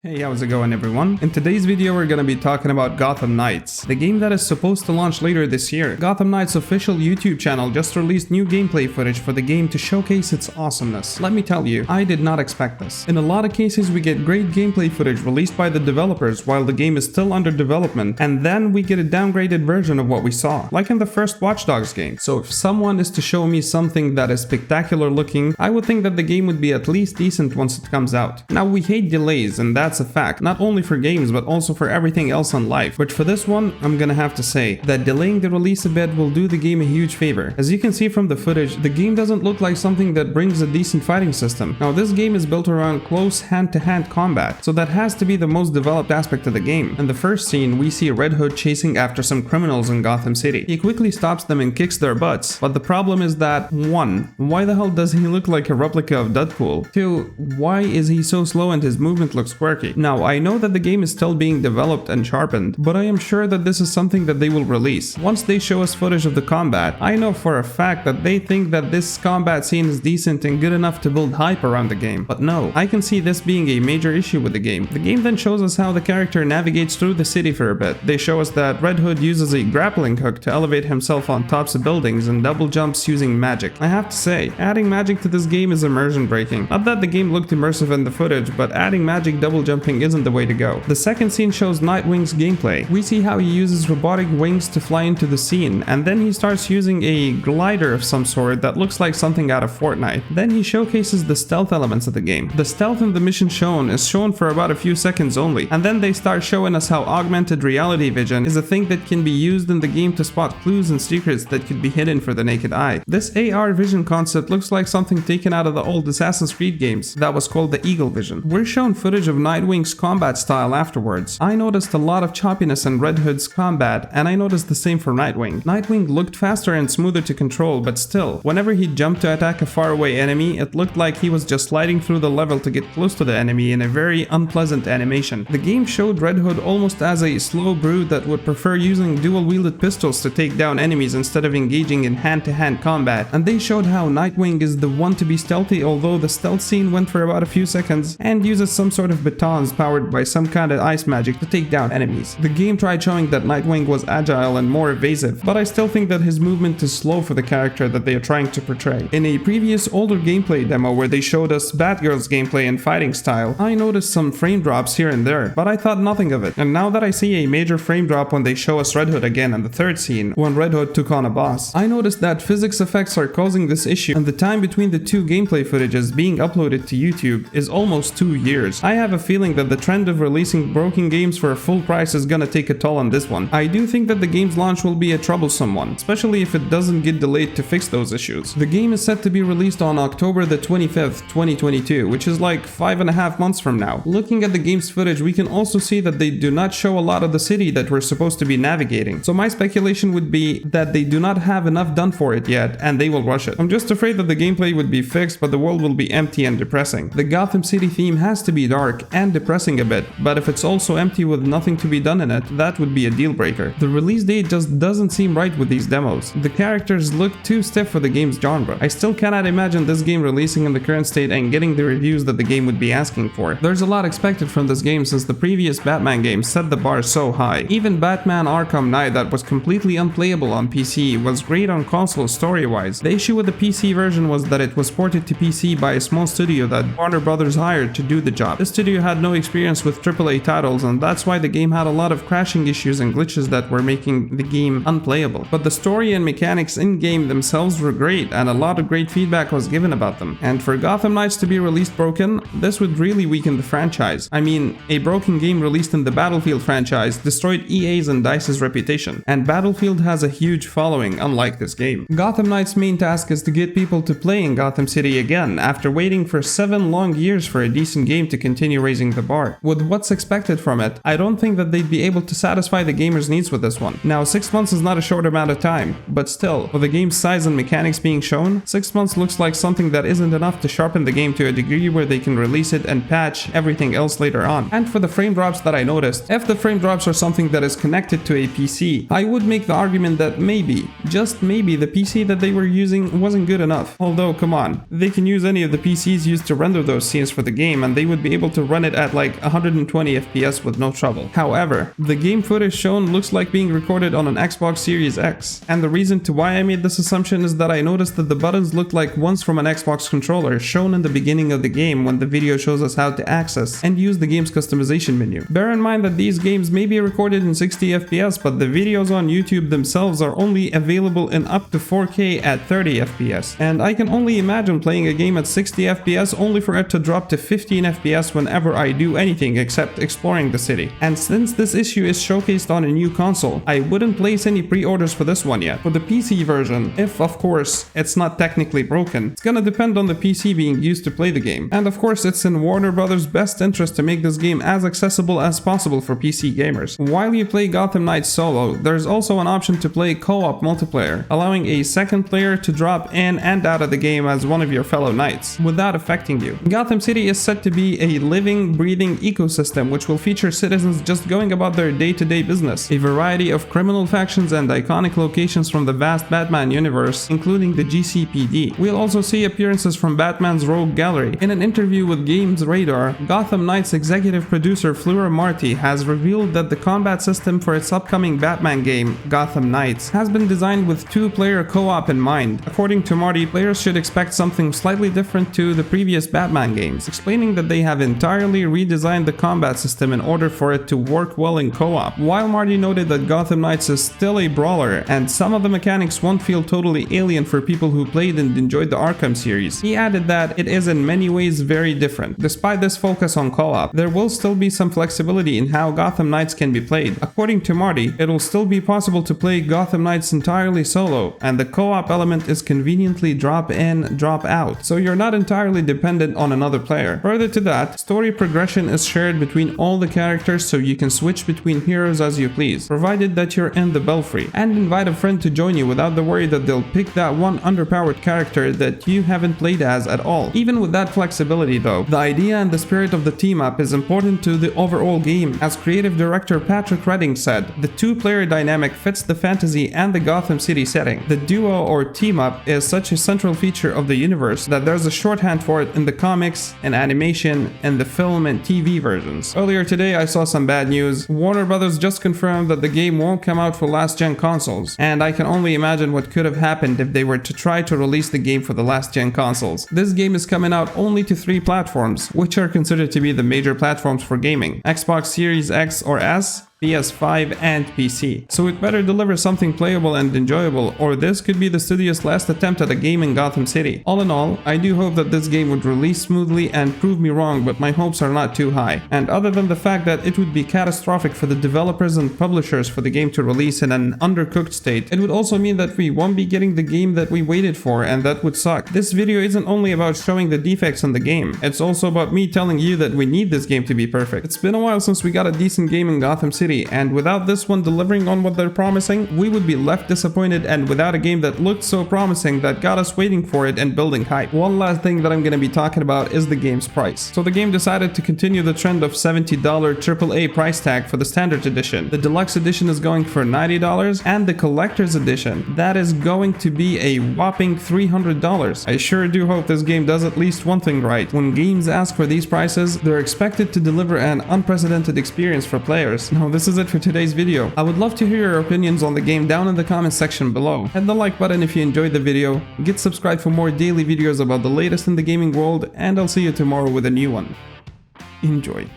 Hey, how's it going everyone? In today's video we're gonna be talking about Gotham Knights, the game that is supposed to launch later this year. Gotham Knights' official YouTube channel just released new gameplay footage for the game to showcase its awesomeness. Let me tell you, I did not expect this. In a lot of cases we get great gameplay footage released by the developers while the game is still under development, and then we get a downgraded version of what we saw, like in the first Watch Dogs game. So if someone is to show me something that is spectacular looking, I would think that the game would be at least decent once it comes out. Now we hate delays, and that's a fact, not only for games but also for everything else in life. But for this one, I'm gonna have to say that delaying the release a bit will do the game a huge favor. As you can see from the footage, the game doesn't look like something that brings a decent fighting system. Now this game is built around close hand-to-hand combat, so that has to be the most developed aspect of the game. In the first scene, we see Red Hood chasing after some criminals in Gotham City. He quickly stops them and kicks their butts, but the problem is that 1. Why the hell does he look like a replica of Deadpool? 2. Why is he so slow and his movement looks quirky? Now, I know that the game is still being developed and sharpened, but I am sure that this is something that they will release. Once they show us footage of the combat, I know for a fact that they think that this combat scene is decent and good enough to build hype around the game. But no, I can see this being a major issue with the game. The game then shows us how the character navigates through the city for a bit. They show us that Red Hood uses a grappling hook to elevate himself on tops of buildings and double jumps using magic. I have to say, adding magic to this game is immersion breaking. Not that the game looked immersive in the footage, but adding magic double jumping isn't the way to go. The second scene shows Nightwing's gameplay. We see how he uses robotic wings to fly into the scene, and then he starts using a glider of some sort that looks like something out of Fortnite. Then he showcases the stealth elements of the game. The stealth in the mission shown is shown for about a few seconds only, and then they start showing us how augmented reality vision is a thing that can be used in the game to spot clues and secrets that could be hidden for the naked eye. This AR vision concept looks like something taken out of the old Assassin's Creed games that was called the Eagle Vision. We're shown footage of Nightwing's combat style afterwards. I noticed a lot of choppiness in Red Hood's combat, and I noticed the same for Nightwing. Nightwing looked faster and smoother to control, but still, whenever he jumped to attack a faraway enemy, it looked like he was just sliding through the level to get close to the enemy in a very unpleasant animation. The game showed Red Hood almost as a slow brute that would prefer using dual-wielded pistols to take down enemies instead of engaging in hand-to-hand combat, and they showed how Nightwing is the one to be stealthy, although the stealth scene went for about a few seconds, and uses some sort of batons powered by some kind of ice magic to take down enemies. The game tried showing that Nightwing was agile and more evasive, but I still think that his movement is slow for the character that they are trying to portray. In a previous older gameplay demo where they showed us Batgirl's gameplay and fighting style, I noticed some frame drops here and there, but I thought nothing of it. And now that I see a major frame drop when they show us Red Hood again in the third scene, when Red Hood took on a boss, I noticed that physics effects are causing this issue, and the time between the two gameplay footages being uploaded to YouTube is almost 2 years. I have a feeling that the trend of releasing broken games for a full price is gonna take a toll on this one. I do think that the game's launch will be a troublesome one, especially if it doesn't get delayed to fix those issues. The game is set to be released on October the 25th, 2022, which is like 5.5 months from now. Looking at the game's footage, we can also see that they do not show a lot of the city that we're supposed to be navigating. So my speculation would be that they do not have enough done for it yet, and they will rush it. I'm just afraid that the gameplay would be fixed, but the world will be empty and depressing. The Gotham City theme has to be dark and depressing a bit, but if it's also empty with nothing to be done in it, that would be a deal breaker. The release date just doesn't seem right with these demos. The characters look too stiff for the game's genre. I still cannot imagine this game releasing in the current state and getting the reviews that the game would be asking for. There's a lot expected from this game since the previous Batman game set the bar so high. Even Batman Arkham Night, that was completely unplayable on PC, was great on console story-wise. The issue with the PC version was that it was ported to PC by a small studio that Warner Brothers hired to do the job. This studio had no experience with AAA titles, and that's why the game had a lot of crashing issues and glitches that were making the game unplayable. But the story and mechanics in-game themselves were great, and a lot of great feedback was given about them. And for Gotham Knights to be released broken, this would really weaken the franchise. I mean, a broken game released in the Battlefield franchise destroyed EA's and DICE's reputation, and Battlefield has a huge following, unlike this game. Gotham Knights' main task is to get people to play in Gotham City again, after waiting for 7 long years for a decent game to continue raising the bar. With what's expected from it, I don't think that they'd be able to satisfy the gamers' needs with this one. Now, 6 months is not a short amount of time, but still, with the game's size and mechanics being shown, 6 months looks like something that isn't enough to sharpen the game to a degree where they can release it and patch everything else later on. And for the frame drops that I noticed, if the frame drops are something that is connected to a PC, I would make the argument that maybe, just maybe, the PC that they were using wasn't good enough. Although, come on, they can use any of the PCs used to render those scenes for the game and they would be able to run it at like 120 FPS with no trouble. However, the game footage shown looks like being recorded on an Xbox Series X. And the reason to why I made this assumption is that I noticed that the buttons look like ones from an Xbox controller shown in the beginning of the game when the video shows us how to access and use the game's customization menu. Bear in mind that these games may be recorded in 60 FPS, but the videos on YouTube themselves are only available in up to 4K at 30 FPS. And I can only imagine playing a game at 60 FPS only for it to drop to 15 FPS whenever I do anything except exploring the city. And since this issue is showcased on a new console, I wouldn't place any pre-orders for this one yet. For the PC version, if of course it's not technically broken, it's gonna depend on the PC being used to play the game. And of course it's in Warner Brothers' best interest to make this game as accessible as possible for PC gamers. While you play Gotham Knights solo, there's also an option to play co-op multiplayer, allowing a second player to drop in and out of the game as one of your fellow knights, without affecting you. Gotham City is set to be a living, breathing ecosystem which will feature citizens just going about their day-to-day business, a variety of criminal factions and iconic locations from the vast Batman universe, including the GCPD. We'll also see appearances from Batman's Rogue Gallery. In an interview with Games Radar, Gotham Knights executive producer Fleur Marty has revealed that the combat system for its upcoming Batman game, Gotham Knights, has been designed with two-player co-op in mind. According to Marty, players should expect something slightly different to the previous Batman games, explaining that they have entirely redesigned the combat system in order for it to work well in co-op. While Marty noted that Gotham Knights is still a brawler and some of the mechanics won't feel totally alien for people who played and enjoyed the Arkham series, he added that it is in many ways very different. Despite this focus on co-op, there will still be some flexibility in how Gotham Knights can be played. According to Marty, it will still be possible to play Gotham Knights entirely solo, and the co-op element is conveniently drop in, drop out, so you're not entirely dependent on another player. Further to that, story progression is shared between all the characters so you can switch between heroes as you please, provided that you're in the Belfry, and invite a friend to join you without the worry that they'll pick that one underpowered character that you haven't played as at all. Even with that flexibility though, the idea and the spirit of the team-up is important to the overall game. As creative director Patrick Redding said, the two-player dynamic fits the fantasy and the Gotham City setting. The duo or team-up is such a central feature of the universe that there's a shorthand for it in the comics, in animation, and the film and TV versions. Earlier today I saw some bad news. Warner Brothers just confirmed that the game won't come out for last-gen consoles, and I can only imagine what could have happened if they were to try to release the game for the last-gen consoles. This game is coming out only to 3 platforms, which are considered to be the major platforms for gaming: Xbox Series X or S, PS5 and PC. So it better deliver something playable and enjoyable, or this could be the studio's last attempt at a game in Gotham City. All in all, I do hope that this game would release smoothly and prove me wrong, but my hopes are not too high. And other than the fact that it would be catastrophic for the developers and publishers for the game to release in an undercooked state, it would also mean that we won't be getting the game that we waited for, and that would suck. This video isn't only about showing the defects in the game, it's also about me telling you that we need this game to be perfect. It's been a while since we got a decent game in Gotham City, and without this one delivering on what they're promising, we would be left disappointed, and without a game that looked so promising that got us waiting for it and building hype. One last thing that I'm going to be talking about is the game's price. So the game decided to continue the trend of $70 AAA price tag for the standard edition. The deluxe edition is going for $90, and the collector's edition, that is going to be a whopping $300. I sure do hope this game does at least one thing right. When games ask for these prices, they're expected to deliver an unprecedented experience for players. Now this is it for today's video. I would love to hear your opinions on the game down in the comments section below. Hit the like button if you enjoyed the video, get subscribed for more daily videos about the latest in the gaming world, and I'll see you tomorrow with a new one. Enjoy.